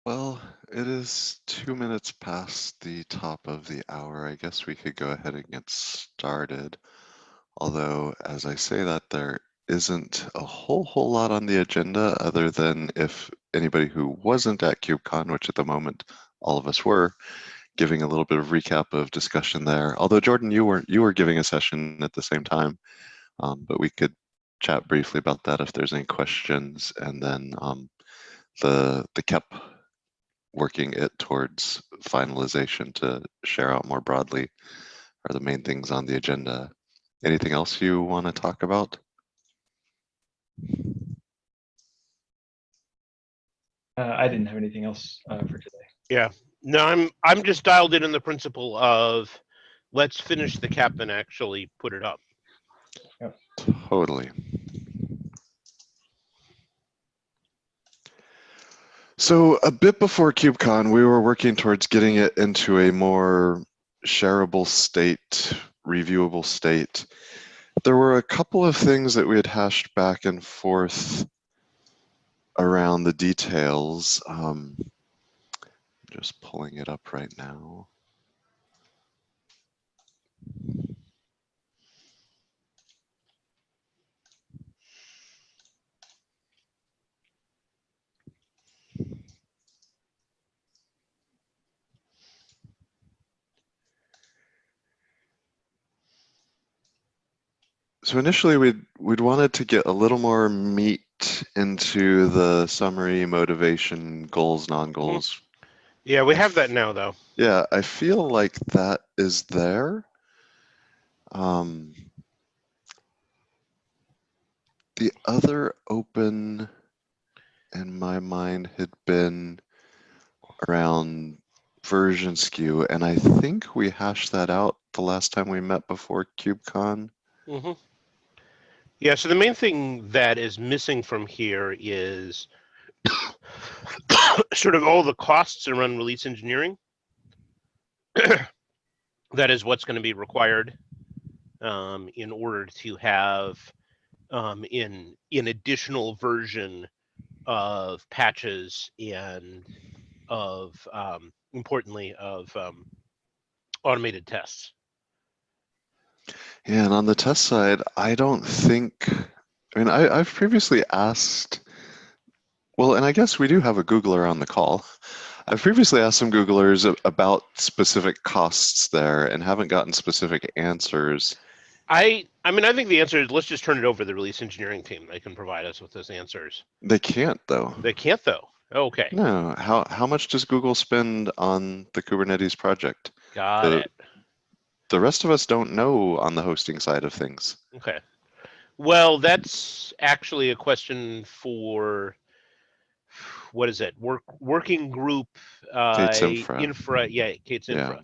Well, it is 2 minutes past the top of the hour. I guess we could go ahead and get started. Although, as I say that, there isn't a whole lot on the agenda other than if anybody who wasn't at KubeCon, which at the moment all of us were, giving a little bit of recap of discussion there. Although Jordan, you were giving a session at the same time, but we could chat briefly about that if there's any questions, and then the KEP working it towards finalization to share out more broadly are the main things on the agenda. Anything else you want to talk about? I didn't have anything else for today. Yeah, no, I'm just dialed in the principle of let's finish the cap and actually put it up. Yep. Totally. So a bit before KubeCon, we were working towards getting it into a more shareable state, reviewable state. There were a couple of things that we had hashed back and forth around the details. Just pulling it up right now. So initially we'd wanted to get a little more meat into the summary, motivation, goals, non-goals. Yeah, we have that now though. Yeah, I feel like that is there. The other open in my mind had been around version skew, and I think we hashed that out the last time we met before KubeCon. Mm-hmm. Yeah, so the main thing that is missing from here is sort of all the costs around release engineering. That is what's going to be required in order to have in additional version of patches and of importantly of automated tests. Yeah, and on the test side, I don't think, I mean, I've previously asked, well, and I guess we do have a Googler on the call. I've previously asked some Googlers about specific costs there and haven't gotten specific answers. I mean, I think the answer is let's just turn it over to the release engineering team. They can provide us with those answers. They can't, though. They can't, though. Okay. No. How much does Google spend on the Kubernetes project? Got it. The rest of us don't know on the hosting side of things. Okay. Well, that's actually a question for, what is it? Working group Kate's infra. Infra. Yeah, Kate's infra.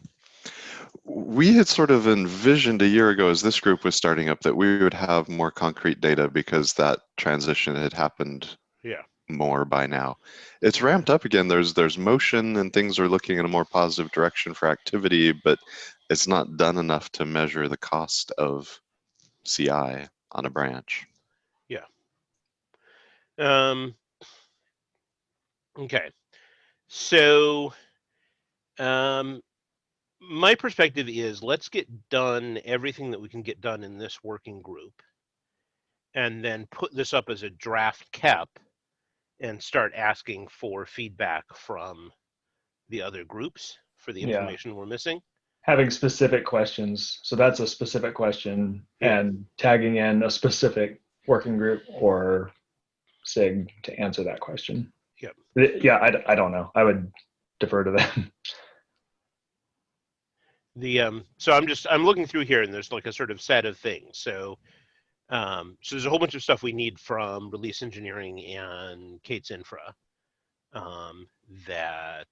We had sort of envisioned a year ago as this group was starting up that we would have more concrete data because that transition had happened more by now. It's ramped up again. There's motion and things are looking in a more positive direction for activity, but it's not done enough to measure the cost of CI on a branch. Yeah. Okay. So my perspective is let's get done everything that we can get done in this working group and then put this up as a draft KEP and start asking for feedback from the other groups for the information we're missing. Having specific questions. So that's a specific question and tagging in a specific working group or SIG to answer that question. Yep. Yeah, I don't know. I would defer to them. So I'm looking through here and there's like a sort of set of things. So there's a whole bunch of stuff we need from release engineering and Kate's infra that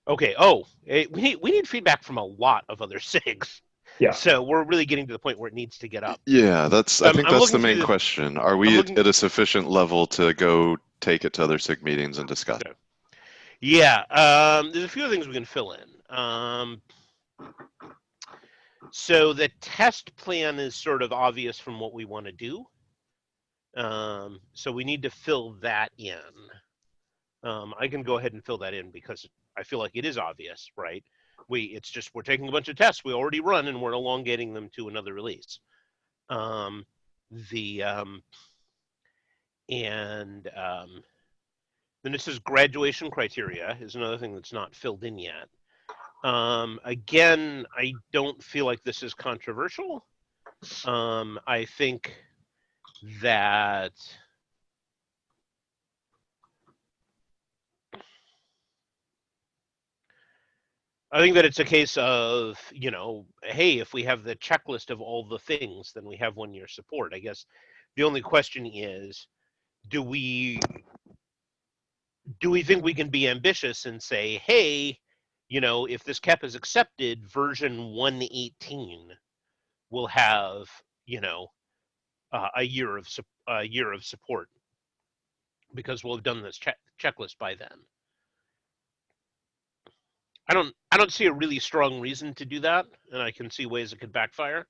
okay. Oh, we need feedback from a lot of other SIGs. Yeah. So we're really getting to the point where it needs to get up. Yeah, I think that's the main question. Are we at a sufficient level to go take it to other SIG meetings and discuss? Okay. Yeah, there's a few things we can fill in. So the test plan is sort of obvious from what we want to do. So we need to fill that in. I can go ahead and fill that in because I feel like it is obvious, right? It's just we're taking a bunch of tests we already run and we're elongating them to another release. Then it says graduation criteria is another thing that's not filled in yet. Again, I don't feel like this is controversial. I think that it's a case of, hey, if we have the checklist of all the things, then we have 1 year support. I guess the only question is, do we think we can be ambitious and say, hey, if this KEP is accepted, version 118 will have, a year of support because we'll have done this checklist by then. I don't see a really strong reason to do that, and I can see ways it could backfire.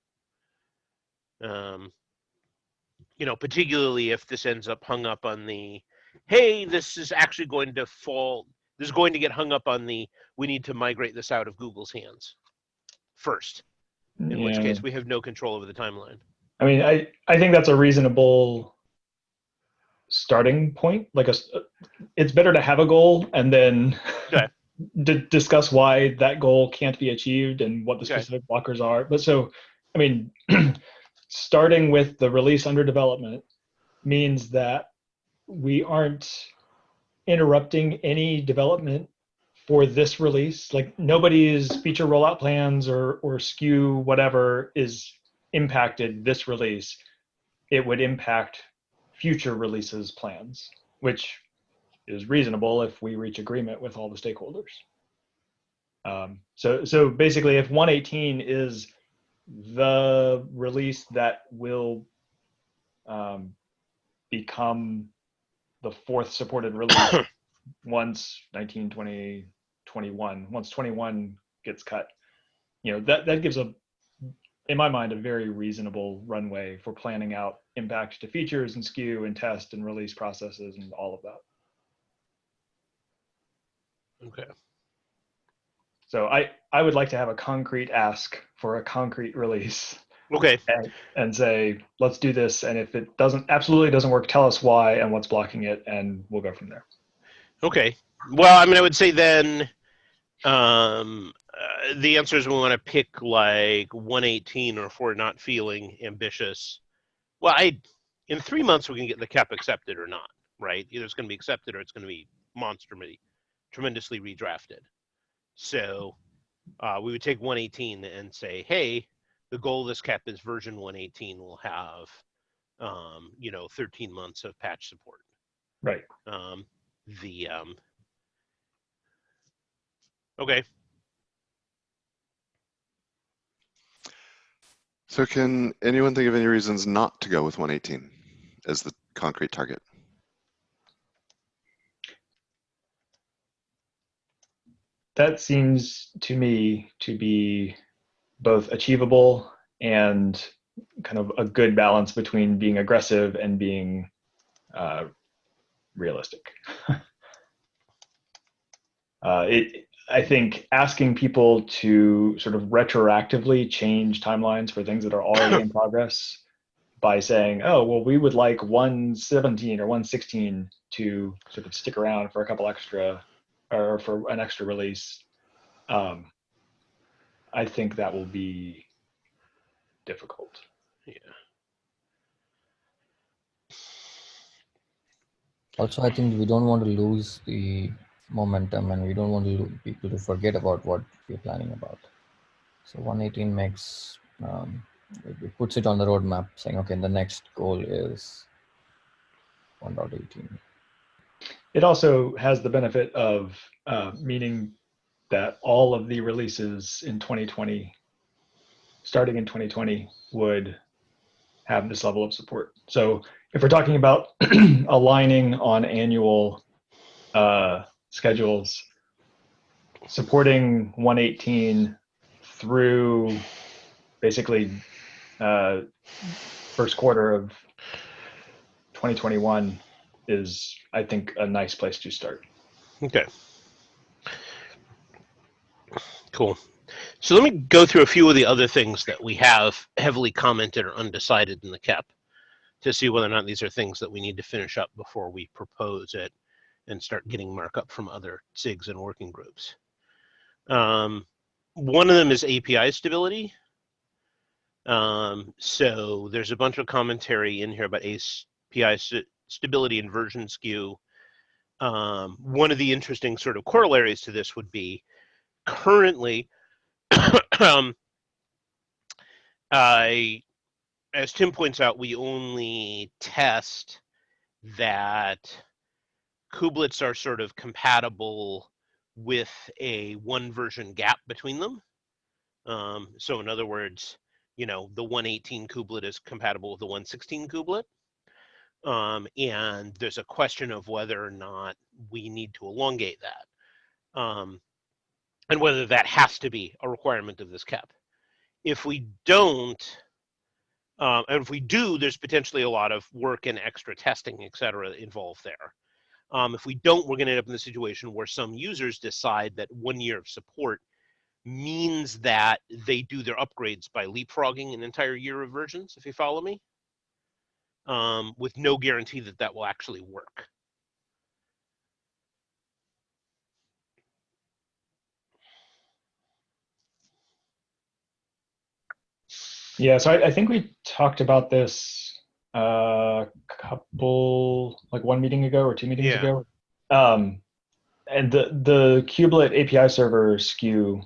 Particularly if this ends up hung up on the, hey, this is actually going to fall. This is going to get hung up on the, we need to migrate this out of Google's hands first, in which case we have no control over the timeline. I mean, I think that's a reasonable starting point. Like it's better to have a goal and then discuss why that goal can't be achieved and what the specific blockers are. But so, I mean, starting with the release under development means that we aren't interrupting any development for this release. Like nobody's feature rollout plans or SKU whatever is impacted this release. It would impact future releases plans, which is reasonable if we reach agreement with all the stakeholders. So basically, if 118 is the release that will become the 4th supported release once 19, 20, 21, once 21 gets cut, that gives in my mind, a very reasonable runway for planning out impact to features and SKU and test and release processes and all of that. Okay. So I would like to have a concrete ask for a concrete release. Okay. And say, let's do this. And if it absolutely doesn't work, tell us why and what's blocking it, and we'll go from there. Okay. Well, I mean, I would say then the answer is we want to pick like 118, or if we're not feeling ambitious. Well, in 3 months we can get the KEP accepted or not, right? Either it's going to be accepted or it's going to be tremendously redrafted. So we would take 118 and say, hey, the goal of this KEP is version 118 will have, 13 months of patch support. Right. Okay. So can anyone think of any reasons not to go with 118 as the concrete target? That seems to me to be both achievable and kind of a good balance between being aggressive and being realistic. I think asking people to sort of retroactively change timelines for things that are already in progress by saying, oh, well, we would like 117 or 116 to sort of stick around for a couple extra, or for an extra release. I think that will be difficult. Yeah. Also, I think we don't want to lose the momentum, and we don't want people to forget about what we're planning about. So 118 makes, it puts it on the roadmap saying, okay, the next goal is 1.18. It also has the benefit of meaning that all of the releases in 2020, starting in 2020, would have this level of support. So if we're talking about aligning on annual schedules, supporting 118 through basically first quarter of 2021 is, I think, a nice place to start. Okay. Cool. So let me go through a few of the other things that we have heavily commented or undecided in the KEP to see whether or not these are things that we need to finish up before we propose it and start getting markup from other SIGs and working groups. One of them is API stability. So there's a bunch of commentary in here about API stability and version skew. One of the interesting sort of corollaries to this would be currently, as Tim points out, we only test that kubelets are sort of compatible with a one version gap between them. So in other words, the 118 kubelet is compatible with the 116 kubelet. And there's a question of whether or not we need to elongate that. And whether that has to be a requirement of this KEP. If we don't, and if we do, there's potentially a lot of work and extra testing, et cetera, involved there. If we don't, we're going to end up in the situation where some users decide that 1 year of support means that they do their upgrades by leapfrogging an entire year of versions, if you follow me, with no guarantee that that will actually work. Yeah, so I think we talked about this a couple, like 1 meeting ago or 2 meetings ago. And the kubelet API server skew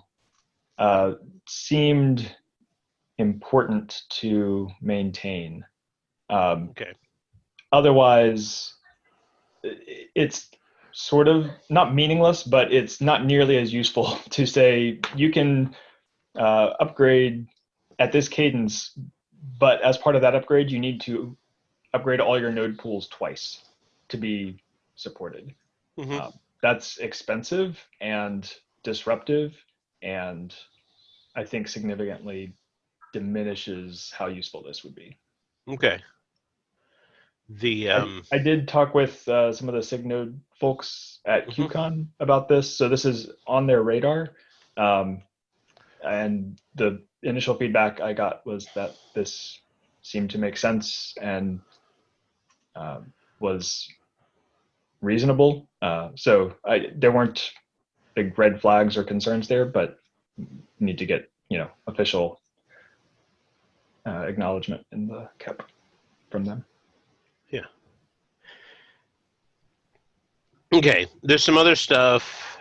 seemed important to maintain. Okay. Otherwise, it's sort of not meaningless, but it's not nearly as useful to say you can upgrade at this cadence, but as part of that upgrade, you need to upgrade all your node pools twice to be supported. Mm-hmm. That's expensive and disruptive, and I think significantly diminishes how useful this would be. Okay. I did talk with some of the SIG-Node folks at KubeCon about this, so this is on their radar. And the initial feedback I got was that this seemed to make sense and was reasonable. So there weren't big red flags or concerns there, but need to get official acknowledgement in the KEP from them. Yeah. Okay. There's some other stuff.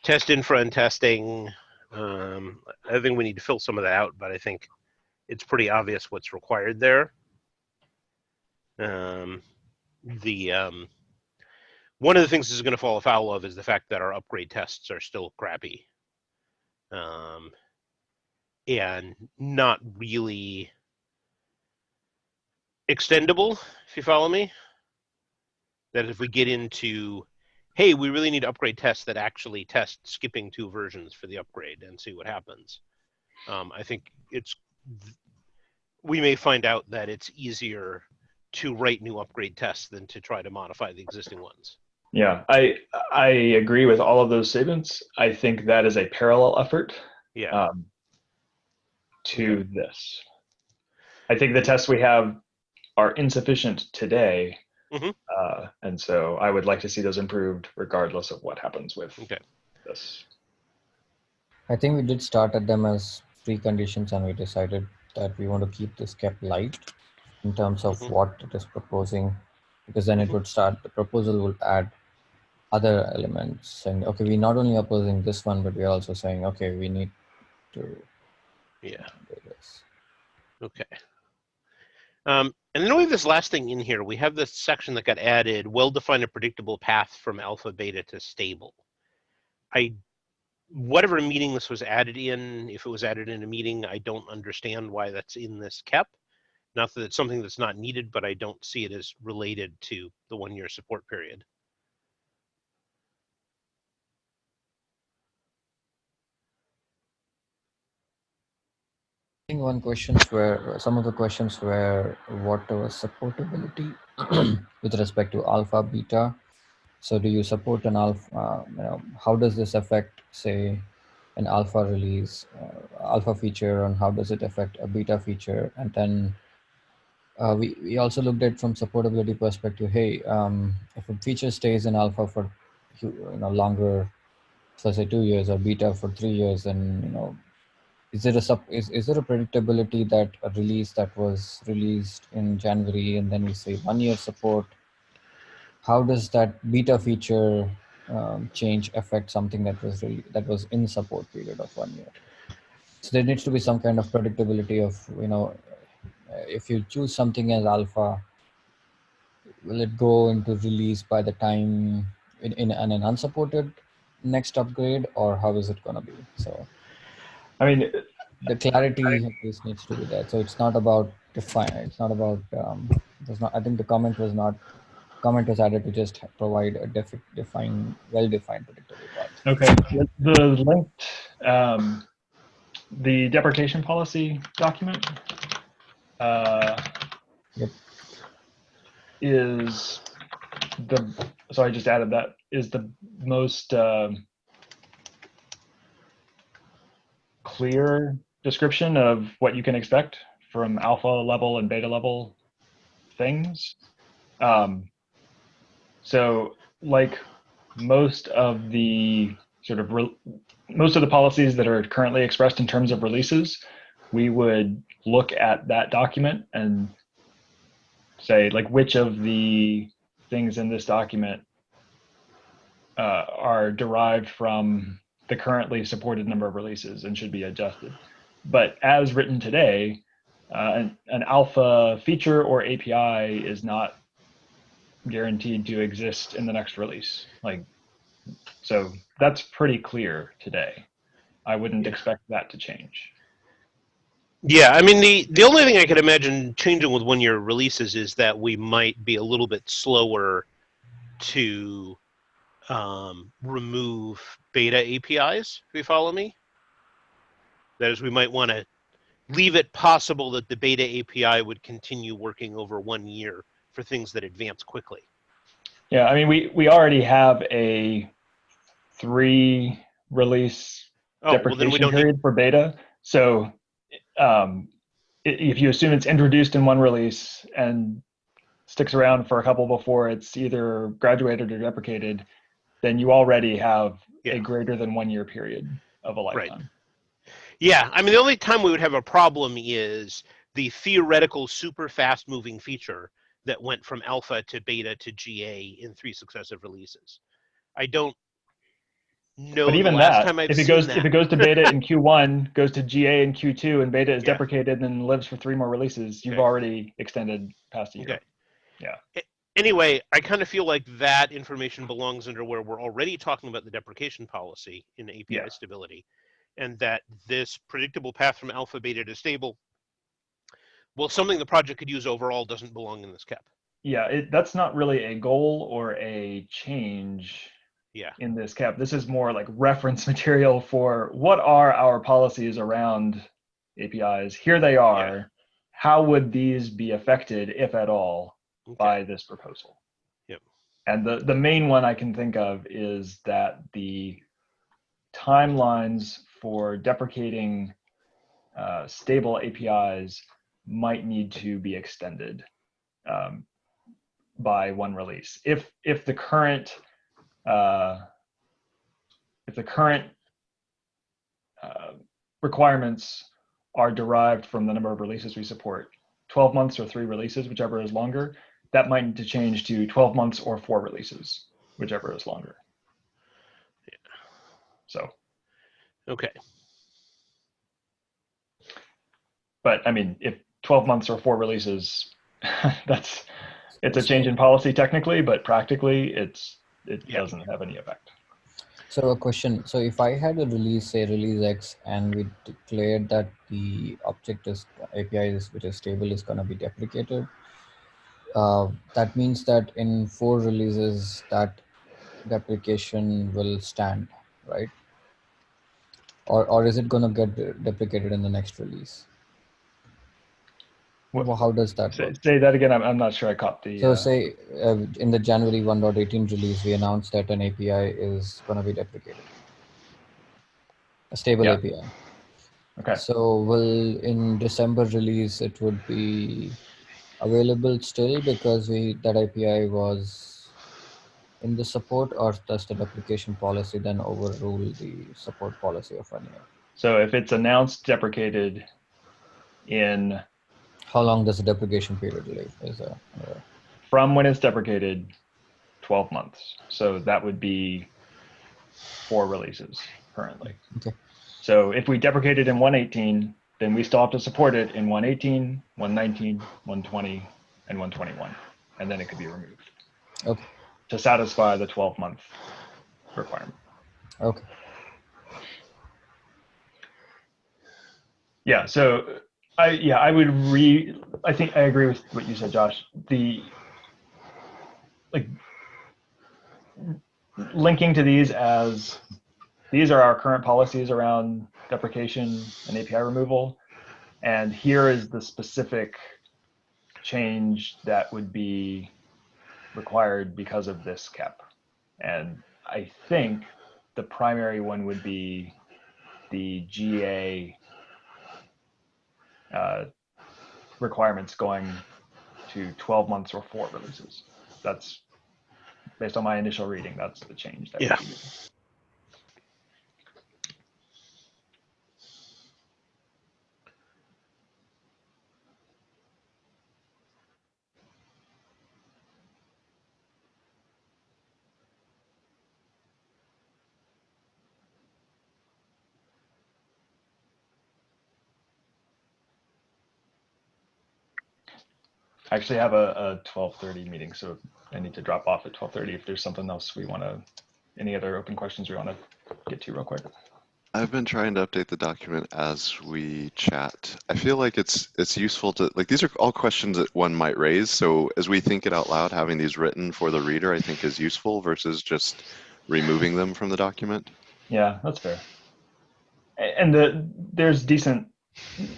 Test infra and testing. I think we need to fill some of that out, but I think it's pretty obvious what's required there. One of the things this is going to fall afoul of is the fact that our upgrade tests are still crappy. And not really extendable, if you follow me. That if we get into, hey, we really need upgrade tests that actually test skipping 2 versions for the upgrade and see what happens. I think we may find out that it's easier to write new upgrade tests than to try to modify the existing ones. Yeah, I agree with all of those statements. I think that is a parallel effort. Yeah. To this. I think the tests we have are insufficient today, and so I would like to see those improved regardless of what happens with this. I think we did start at them as preconditions, and we decided that we want to keep this KEP light in terms of what it is proposing, because then it would start, the proposal will add other elements saying, okay, we're not only opposing this one, but we're also saying, okay, we need to do this. Okay. And then we have this last thing in here. We have this section that got added, well-defined and predictable path from alpha, beta to stable. Whatever meeting this was added in, if it was added in a meeting, I don't understand why that's in this KEP. Not that it's something that's not needed, but I don't see it as related to the 1 year support period. I think some of the questions were what was supportability with respect to alpha, beta. So do you support an alpha, how does this affect, say, an alpha release, alpha feature, and how does it affect a beta feature? And then we also looked at from supportability perspective, hey, if a feature stays in alpha for longer, so say 2 years, or beta for 3 years, and is there a predictability that a release that was released in January and then we say 1 year support, how does that beta feature change affect something that was in support period of 1 year? So there needs to be some kind of predictability of, if you choose something as alpha, will it go into release by the time in an unsupported next upgrade, or how is it going to be? So I mean, the clarity of this needs to be there. So it's not about define. It's not about. There's not. I think the comment was added to just provide a well-defined predictable path. okay. The linked the deprecation policy document Yep. is so I just added that, is the most clear description of what you can expect from alpha level and beta level things. So like most of the policies that are currently expressed in terms of releases, we would look at that document and say, like, which of the things in this document are derived from the currently supported number of releases and should be adjusted. But as written today, an alpha feature or API is not guaranteed to exist in the next release. So that's pretty clear today. I wouldn't expect that to change. Yeah, I mean, the only thing I could imagine changing with 1 year releases is that we might be a little bit slower to remove beta APIs, if you follow me. That is, we might want to leave it possible that the beta API would continue working over 1 year for things that advance quickly. Yeah, I mean, we already have a 3 release deprecation period for beta. So if you assume it's introduced in 1 release and sticks around for a couple before it's either graduated or deprecated, then you already have a greater than 1 year period of a lifetime. Right. Yeah, I mean, the only time we would have a problem is the theoretical super fast moving feature that went from alpha to beta to GA in 3 successive releases. I don't know. But even that, if it goes to beta in Q1, goes to GA in Q2, and beta is deprecated and lives for 3 more releases, you've already extended past a year. Okay. Yeah. Anyway, I kind of feel like that information belongs under where we're already talking about the deprecation policy in API stability, and that this predictable path from alpha, beta to stable, well, something the project could use overall, doesn't belong in this cap. Yeah, that's not really a goal or a change in this cap. This is more like reference material for what are our policies around APIs. Here they are. Yeah. How would these be affected, if at all, by this proposal? Yep. And the main one I can think of is that the timelines for deprecating stable APIs might need to be extended by 1 release. If the current requirements are derived from the number of releases we support, 12 months or 3 releases, whichever is longer, that might need to change to 12 months or 4 releases, whichever is longer. Yeah. So. Okay. But I mean, if 12 months or 4 releases, it's a change in policy technically, but practically it doesn't have any effect. So a question. So if I had a release, say release X, and we declared that the API which is stable is going to be deprecated, that means that in 4 releases that deprecation will stand, right? Or is it going to get deprecated in the next release? Well, how does that work? Say that again. I'm not sure I caught the. So say in the January 1.18 release, we announced that an API is going to be deprecated, a stable API. Okay. So will in December release, it would be available still because that API was in the support, or does the deprecation policy then overrule the support policy of 1 year? So if it's announced deprecated in... How long does the deprecation period live? From when it's deprecated, 12 months. So that would be 4 releases currently. Okay. So if we deprecate it in 1.18, then we still have to support it in 1.18, 1.19, 1.20, and 1.21. And then it could be removed. Okay. To satisfy the 12-month requirement. Okay. Yeah, so I would I think I agree with what you said, Josh. Linking to these as these are our current policies around deprecation and API removal, and here is the specific change that would be required because of this cap. And I think the primary one would be the GA requirements going to 12 months or 4 releases. That's based on my initial reading. That's the change. That would be. I actually have a 12:30 meeting, so I need to drop off at 12:30. If there's something else we want to, any other open questions we want to get to real quick. I've been trying to update the document as we chat. I feel like it's useful to, like, these are all questions that one might raise. So as we think it out loud, having these written for the reader, I think is useful versus just removing them from the document. Yeah, that's fair. And there's decent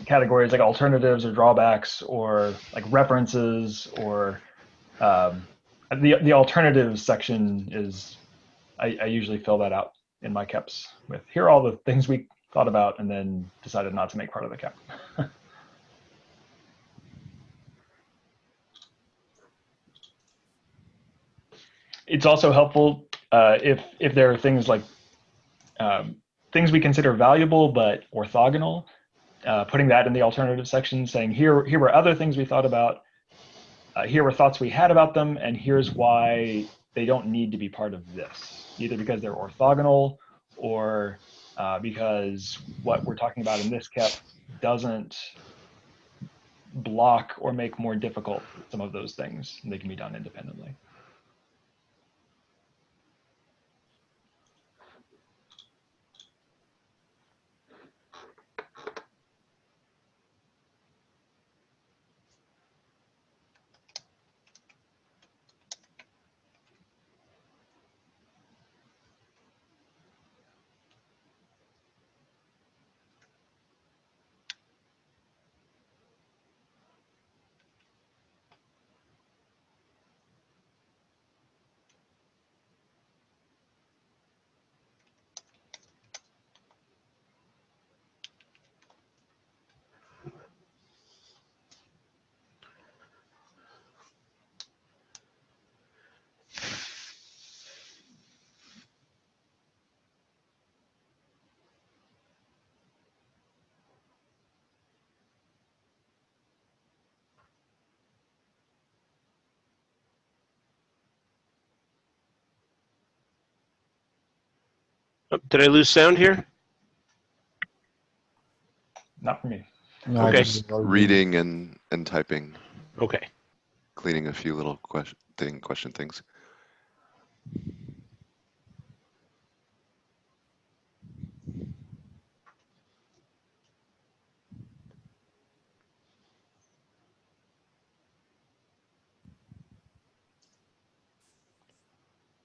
categories like alternatives or drawbacks or like references or the alternatives section is, I usually fill that out in my caps with, here are all the things we thought about and then decided not to make part of the cap. It's also helpful if there are things like things we consider valuable but orthogonal, putting that in the alternative section, saying here were other things we thought about, here were thoughts we had about them, and here's why they don't need to be part of this, either because they're orthogonal or because what we're talking about in this cap doesn't block or make more difficult some of those things. They can be done independently. Did I lose sound here? Not for me. No, Okay. Just reading and typing. Okay. Cleaning a few little question things.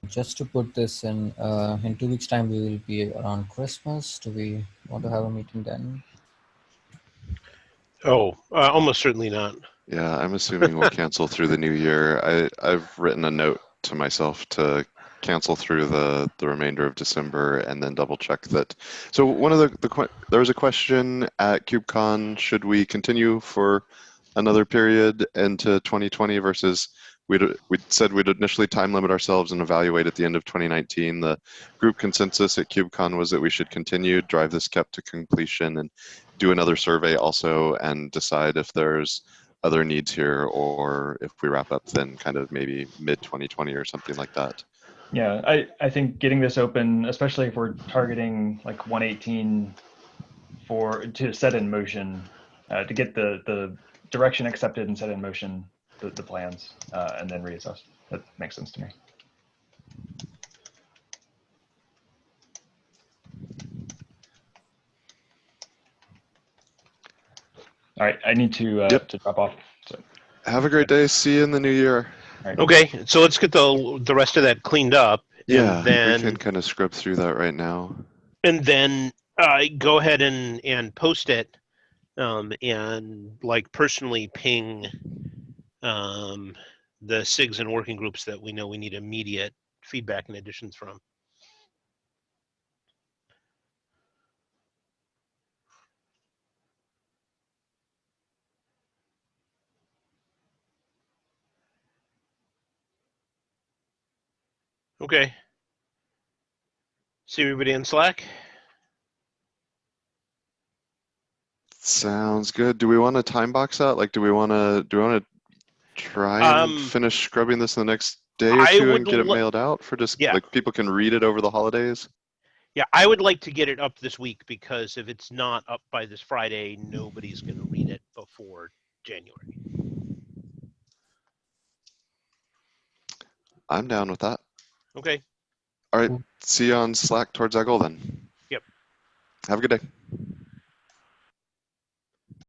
Just to put this in 2 weeks' time, we will be around Christmas. Do we want to have a meeting then? Oh, almost certainly not. Yeah, I'm assuming we'll cancel through the new year. I've written a note to myself to cancel through the remainder of December and then double check that. So one of there was a question at KubeCon, should we continue for another period into 2020 versus we said we'd initially time limit ourselves and evaluate at the end of 2019. The group consensus at KubeCon was that we should continue, drive this KEP to completion, and do another survey also and decide if there's other needs here, or if we wrap up then kind of maybe mid 2020 or something like that. Yeah, I think getting this open, especially if we're targeting like 118 to set in motion, to get the direction accepted and set in motion the plans, and then reassess. That makes sense to me. All right, I need to drop off. So. Have a great day. See you in the new year. Right. Okay, so let's get the rest of that cleaned up. Yeah, and then, we can kind of scrub through that right now. And then go ahead and post it, and like personally ping the SIGs and working groups that we know we need immediate feedback and additions from. Okay. See everybody in Slack? Sounds good. Do we want to time box that? Like, do we want to try and finish scrubbing this in the next day or two and get it mailed out for just like people can read it over the holidays? Yeah, I would like to get it up this week, because if it's not up by this Friday, nobody's going to read it before January. I'm down with that. Okay. All right. See you on Slack towards that goal then. Yep. Have a good day.